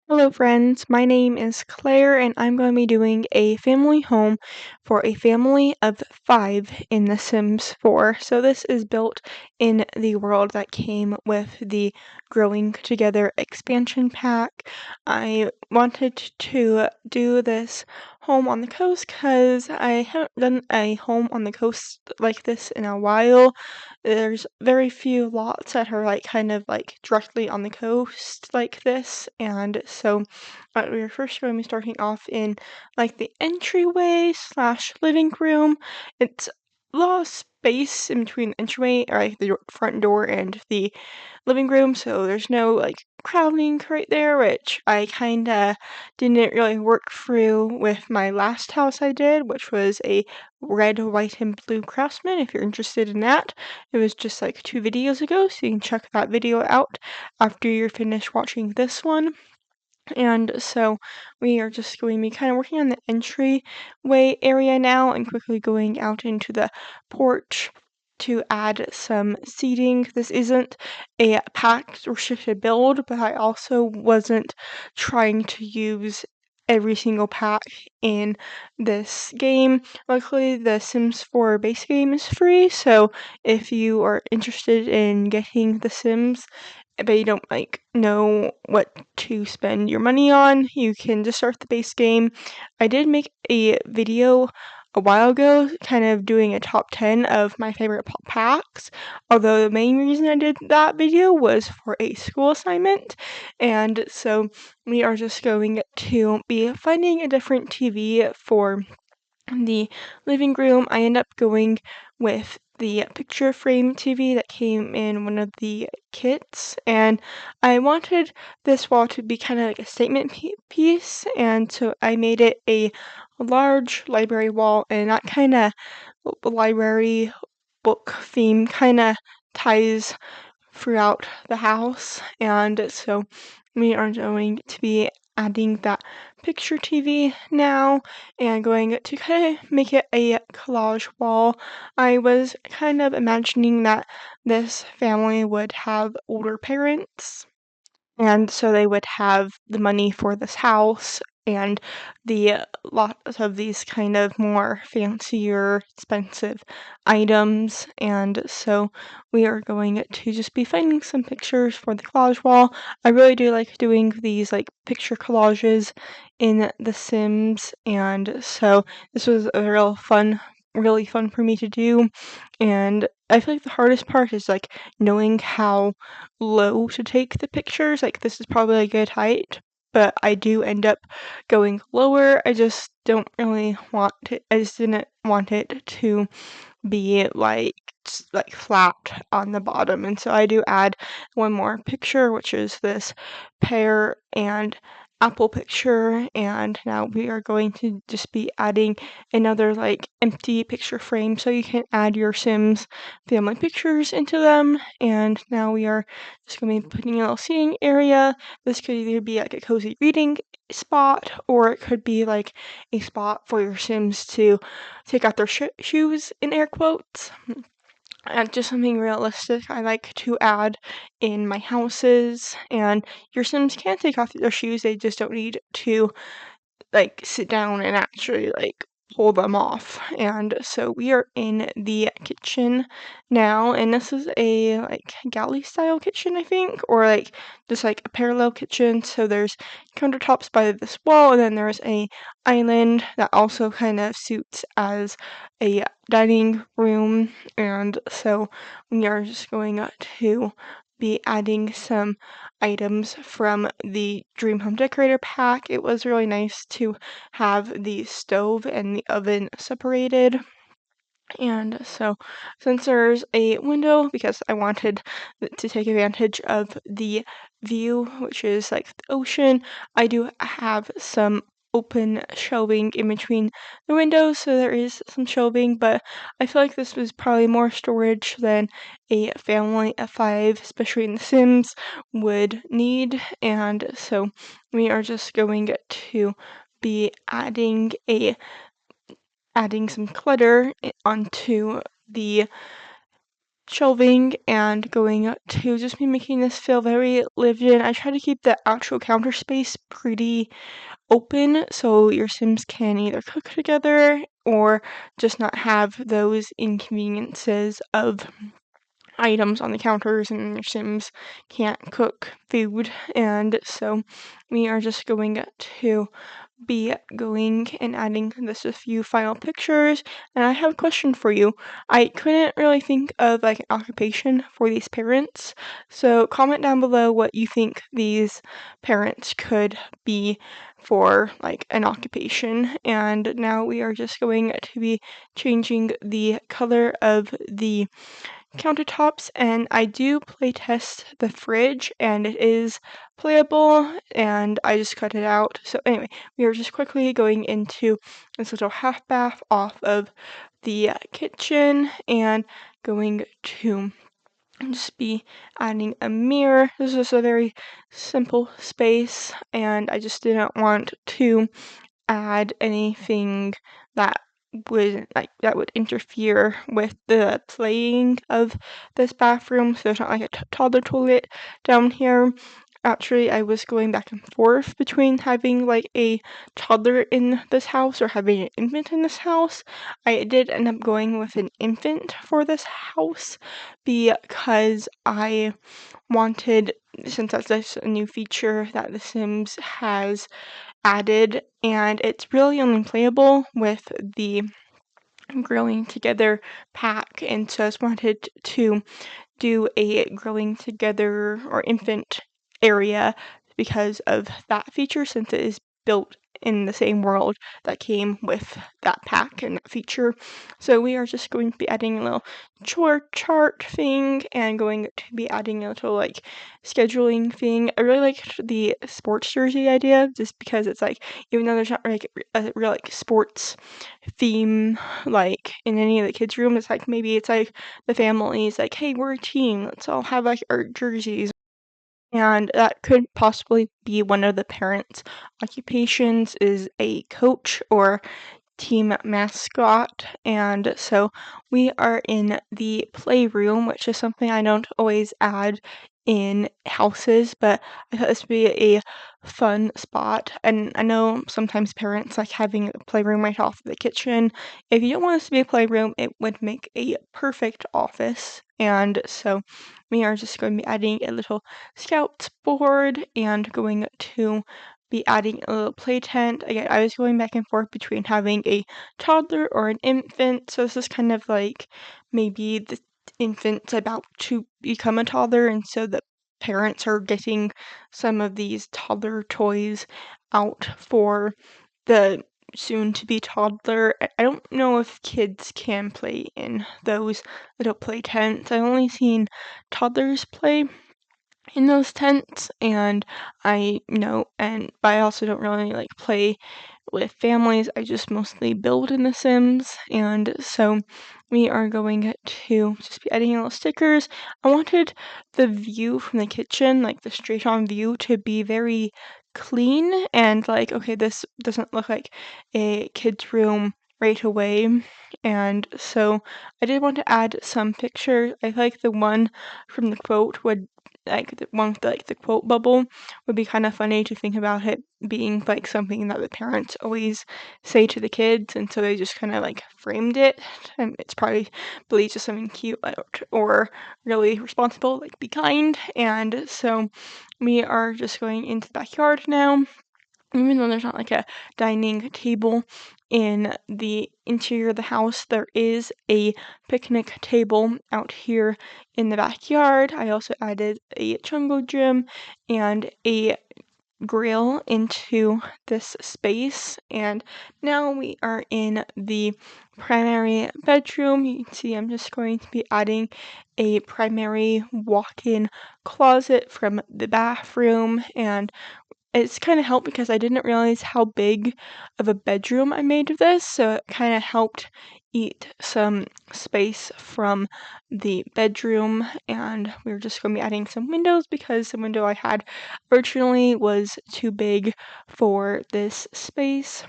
Hello, friends. My name is Claire, and I'm going to be doing a family home for a family of 5 in The Sims 4. So, this is built in the world that came with the Growing Together expansion pack. I wanted to do this home on the coast because I haven't done a home on the coast like this in a while. There's very few lots that are kind of directly on the coast like this, and so we're first going to be starting off in the entryway slash living room. It's a lot of space in between the entryway, or the front door and the living room, so there's no crowding right there, which I kinda didn't really work through with my last house I did, which was a red, white, and blue craftsman. If you're interested in that, it was just 2 videos ago, so you can check that video out after you're finished watching this one. And so we are just going to be kind of working on the entryway area now and quickly going out into the porch to add some seating. This isn't a packed or shifted build, but I also wasn't trying to use every single pack in this game. Luckily, the Sims 4 base game is free, so if you are interested in getting The Sims but you don't know what to spend your money on, you can just start the base game. I did make a video a while ago kind of doing a top 10 of my favorite packs, although the main reason I did that video was for a school assignment, and so we are just going to be finding a different TV for the living room. I end up going with the picture frame TV that came in one of the kits, and I wanted this wall to be kind of like a statement piece, and so I made it a large library wall, and that kind of library book theme kind of ties throughout the house, and so we are going to be adding that picture TV now and going to kind of make it a collage wall. I was kind of imagining that this family would have older parents, and so they would have the money for this house and the lots of these kind of more fancier, expensive items. And so we are going to just be finding some pictures for the collage wall. I really do like doing these picture collages in The Sims, and so this was a really fun for me to do. And I feel like the hardest part is knowing how low to take the pictures. This is probably a good height, but I do end up going lower. I just don't really want it. I just didn't want it to be flat on the bottom, and so I do add one more picture, which is this pear and apple picture, and now we are going to just be adding another empty picture frame so you can add your Sims family pictures into them. And now we are just going to be putting a little seating area. This could either be a cozy reading spot, or it could be a spot for your Sims to take out their shoes in air quotes. And just something realistic I like to add in my houses. And your Sims can take off their shoes, they just don't need to sit down and actually pull them off. And so we are in the kitchen now, and this is a galley style kitchen, I think, or just a parallel kitchen. So there's countertops by this wall, and then there's a island that also kind of suits as a dining room. And so we are just going to be adding some items from the Dream Home Decorator pack. It was really nice to have the stove and the oven separated. And so, since there's a window, because I wanted to take advantage of the view, which is the ocean, I do have some open shelving in between the windows, so there is some shelving, but I feel like this was probably more storage than a family of 5, especially in The Sims, would need. And so, we are just going to be adding some clutter onto the shelving and going to just be making this feel very lived in. I try to keep the actual counter space pretty open so your Sims can either cook together or just not have those inconveniences of items on the counters and your Sims can't cook food. And so we are just going to be going and adding this a few final pictures. And I have a question for you. I couldn't really think of like an occupation for these parents, so comment down below what you think these parents could be for like an occupation. And now we are just going to be changing the color of the countertops, and I do play test the fridge and it is playable, and I just cut it out. So anyway, we are just quickly going into this little half bath off of the kitchen and going to just be adding a mirror. This is a very simple space and I just didn't want to add anything that would interfere with the playing of this bathroom. So it's not like a toddler toilet down here. Actually, I was going back and forth between having like a toddler in this house or having an infant in this house. I did end up going with an infant for this house because I wanted, since that's just a new feature that The Sims has added, and it's really only playable with the growing together pack, and so I just wanted to do a growing together or infant area because of that feature, since it is built in the same world that came with that pack and that feature. So we are just going to be adding a little chart thing and going to be adding a little like scheduling thing. I really liked the sports jersey idea just because it's like, even though there's not like a real like sports theme like in any of the kids' room, it's like maybe it's like the family's like, hey, we're a team, let's all have like our jerseys. And that could possibly be one of the parents' occupations, is a coach or team mascot. And so we are in the playroom, which is something I don't always add in houses, but I thought this would be a fun spot. And I know sometimes parents like having a playroom right off the kitchen. If you don't want this to be a playroom, it would make a perfect office. And so we are just going to be adding a little scouts board and going to be adding a little play tent. Again, I was going back and forth between having a toddler or an infant, so this is kind of like maybe the infant's about to become a toddler, and so the parents are getting some of these toddler toys out for the soon to be toddler. I don't know if kids can play in those little play tents. I've only seen toddlers play in those tents, and but I also don't really like play with families. I just mostly build in The Sims, and so we are going to just be adding little stickers. I wanted the view from the kitchen, like the straight on view, to be very clean and like, okay, this doesn't look like a kid's room right away. And so I did want to add some pictures. I like the one from the quote would like the one with like the quote bubble would be kind of funny to think about it being like something that the parents always say to the kids, and so they just kind of like framed it, and it's probably believed just something cute or really responsible, like be kind. And so we are just going into the backyard now. Even though there's not like a dining table in the interior of the house, there is a picnic table out here in the backyard. I also added a jungle gym and a grill into this space, and now we are in the primary bedroom. You can see I'm just going to be adding a primary walk-in closet from the bathroom, and it's kind of helped because I didn't realize how big of a bedroom I made of this, so it kind of helped eat some space from the bedroom. And we were just going to be adding some windows because the window I had originally was too big for this space.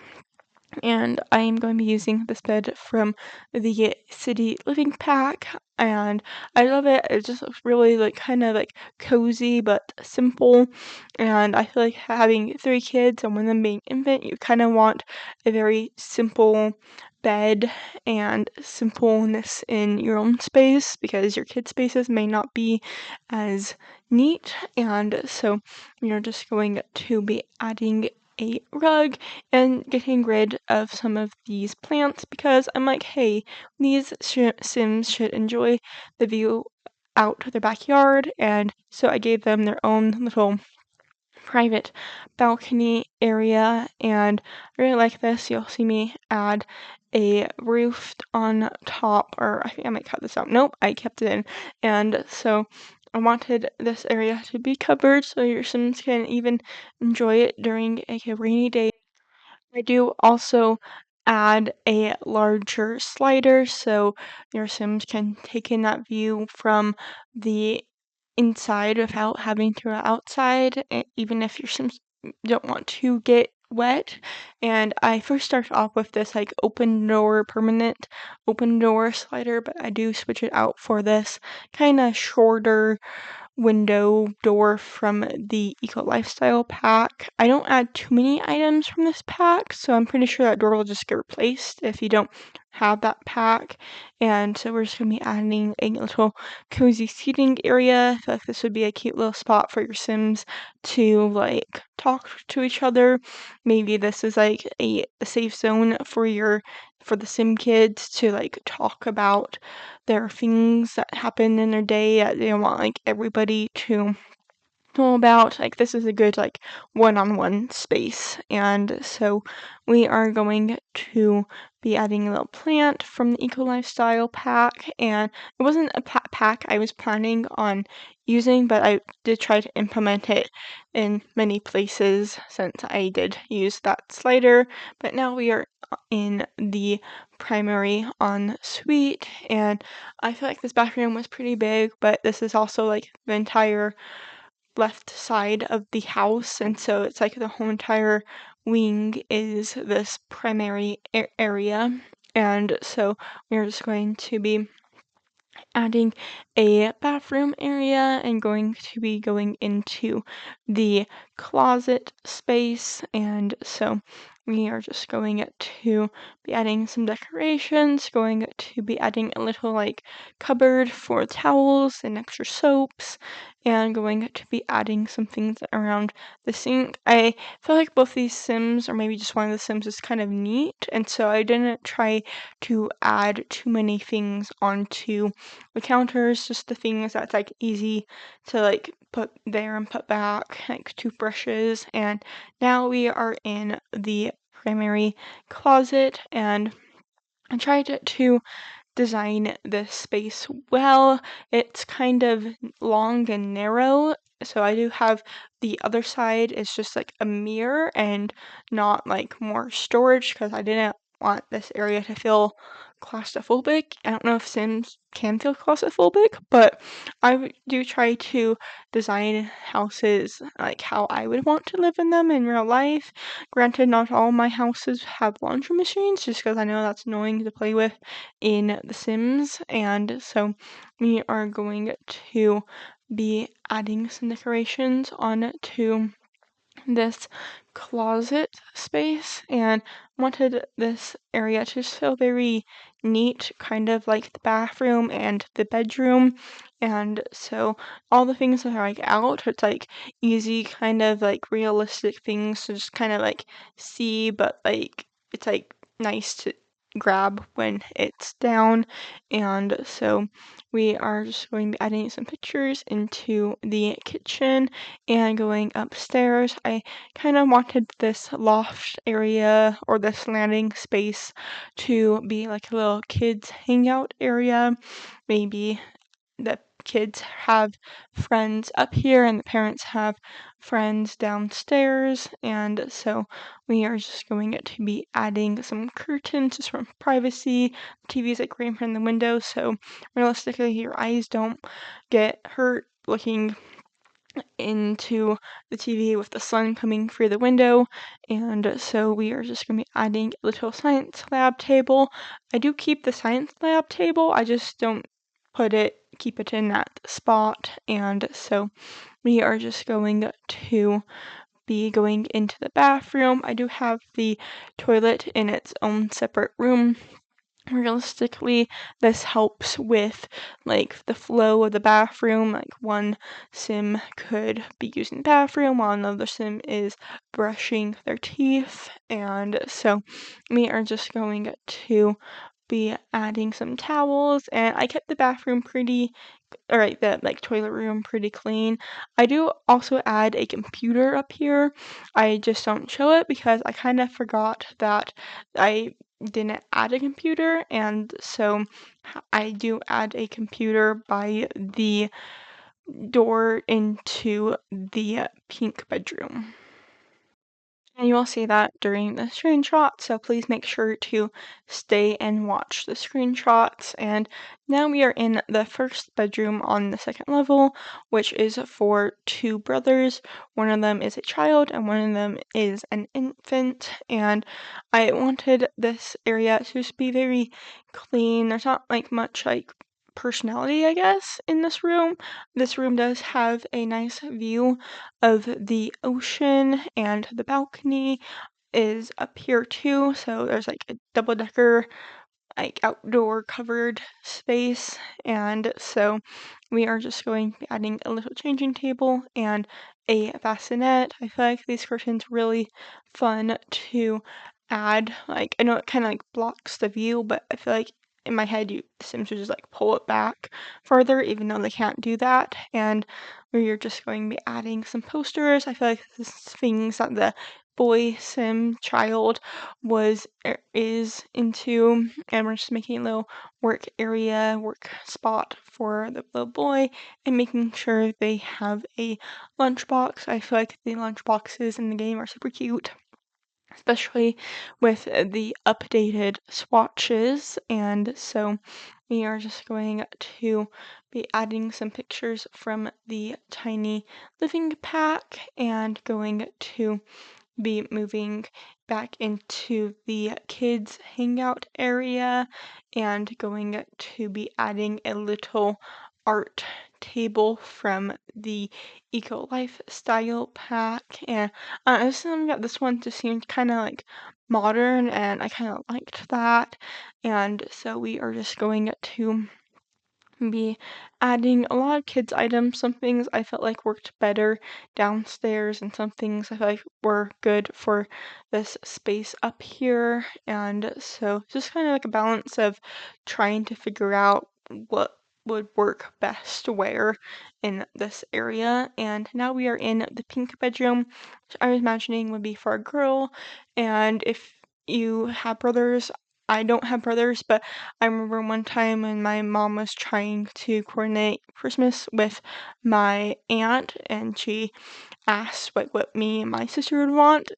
and I am going to be using this bed from the City Living Pack, and I love it. It just looks really like kind of like cozy but simple, and I feel like having three kids and one of them being infant, you kind of want a very simple bed and simpleness in your own space because your kids' spaces may not be as neat, and so we are just going to be adding a rug and getting rid of some of these plants because I'm like, hey, these Sims should enjoy the view out their backyard, and so I gave them their own little private balcony area, and I really like this. You'll see me add a roof on top, or I think I might cut this out. Nope, I kept it in, and so I wanted this area to be covered so your Sims can even enjoy it during a rainy day. I do also add a larger slider so your Sims can take in that view from the inside without having to go outside, even if your Sims don't want to get wet. And I first started off with this like permanent open door slider, but I do switch it out for this kind of shorter window door from the Eco Lifestyle pack. I don't add too many items from this pack, so I'm pretty sure that door will just get replaced if you don't have that pack. And so we're just going to be adding a little cozy seating area. I feel like this would be a cute little spot for your Sims to like talk to each other. Maybe this is like a safe zone for the Sim kids to like talk about their things that happen in their day that they want like everybody to know about. Like this is a good like one-on-one space, and so we are going to be adding a little plant from the Eco Lifestyle pack, and it wasn't a pack I was planning on using, but I did try to implement it in many places since I did use that slider. But now we are in the primary ensuite, and I feel like this bathroom was pretty big, but this is also like the entire left side of the house, and so it's like the whole entire wing is this primary area, and so we're just going to be adding a bathroom area and going to be going into the closet space, and so we are just going to be adding some decorations, going to be adding a little like cupboard for towels and extra soaps, and going to be adding some things around the sink. I feel like both these Sims, or maybe just one of the Sims, is kind of neat, and so I didn't try to add too many things onto the counters, just the things that's like easy to like put there and put back, like toothbrushes. And now we are in the primary closet, and I tried to design this space well. It's kind of long and narrow, so I do have the other side is just like a mirror and not like more storage because I didn't want this area to feel claustrophobic. I don't know if Sims can feel claustrophobic, but do try to design houses like how I would want to live in them in real life. Granted, not all my houses have laundry machines, just because I know that's annoying to play with in The Sims, and so we are going to be adding some decorations onto this closet space and wanted this area to just feel very neat, kind of like the bathroom and the bedroom. And so all the things that are like out, it's like easy, kind of like realistic things to just kind of like see, but like it's like nice to grab when it's down. And so we are just going to be adding some pictures into the kitchen and going upstairs. I kind of wanted this loft area or this landing space to be like a little kids hangout area. Maybe the kids have friends up here and the parents have friends downstairs, and so we are just going to be adding some curtains just for privacy. The TV is like right in front of the window, so realistically your eyes don't get hurt looking into the TV with the sun coming through the window, and so we are just going to be adding a little science lab table. I do keep the science lab table, I just don't keep it in that spot, and so we are just going to be going into the bathroom. I do have the toilet in its own separate room. Realistically, this helps with like the flow of the bathroom. Like one sim could be using the bathroom while another sim is brushing their teeth, and so we are just going to be adding some towels, and I kept the bathroom pretty the like toilet room pretty clean. I do also add a computer up here. I just don't show it because I kind of forgot that I didn't add a computer, and so I do add a computer by the door into the pink bedroom. And you will see that during the screenshot, so please make sure to stay and watch the screenshots. And now we are in the first bedroom on the second level, which is for two brothers. One of them is a child and one of them is an infant. And I wanted this area to just be very clean. There's not like much like personality, I guess, in this room. This room does have a nice view of the ocean, and the balcony is up here too, so there's like a double-decker like outdoor covered space, and so we are just going to be adding a little changing table and a bassinet. I feel like these curtains really fun to add. Like I know it kind of like blocks the view, but I feel like in my head the Sims would just like pull it back further, even though they can't do that. And we're just going to be adding some posters. I feel like this is things that the boy sim child is into, and we're just making a little work spot for the little boy, and making sure they have a lunchbox. I feel like the lunchboxes in the game are super cute, especially with the updated swatches, and so we are just going to be adding some pictures from the tiny living pack and going to be moving back into the kids hangout area and going to be adding a little art table from the eco lifestyle pack. And I just got this one to seem kind of like modern, and I kind of liked that, and so we are just going to be adding a lot of kids items. Some things I felt like worked better downstairs, and some things I felt like were good for this space up here. And so just kind of like a balance of trying to figure out what would work best where in this area. And now we are in the pink bedroom, which I was imagining would be for a girl. And if you have brothers, I don't have brothers, but I remember one time when my mom was trying to coordinate Christmas with my aunt, and she asked what me and my sister would want.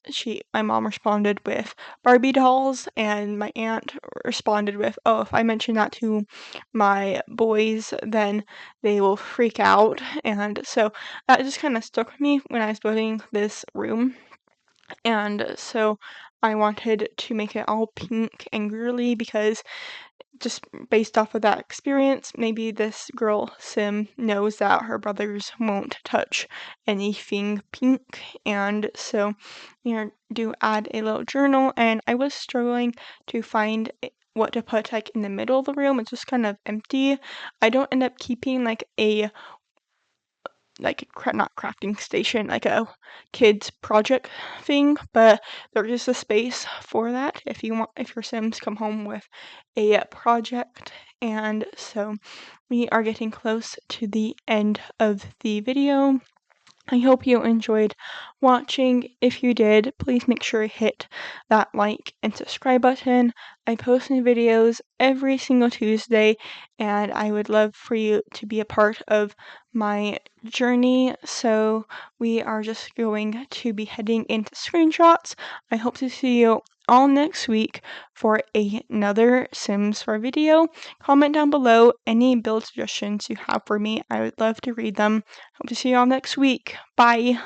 My mom responded with Barbie dolls, and my aunt responded with, "Oh, if I mention that to my boys, then they will freak out." And so that just kind of stuck with me when I was building this room. And so I wanted to make it all pink and girly because just based off of that experience, maybe this girl sim knows that her brothers won't touch anything pink, and so do add a little journal. And I was struggling to find what to put like in the middle of the room. It's just kind of empty. I don't end up keeping like a not crafting station, like a kids project thing, but there is a space for that if your Sims come home with a project. And so we are getting close to the end of the video. I hope you enjoyed watching. If you did, please make sure to hit that like and subscribe button. I post new videos every single Tuesday, and I would love for you to be a part of my journey. So we are just going to be heading into screenshots. I hope to see you all next week for another Sims 4 video. Comment down below any build suggestions you have for me. I would love to read them. Hope to see you all next week. Bye!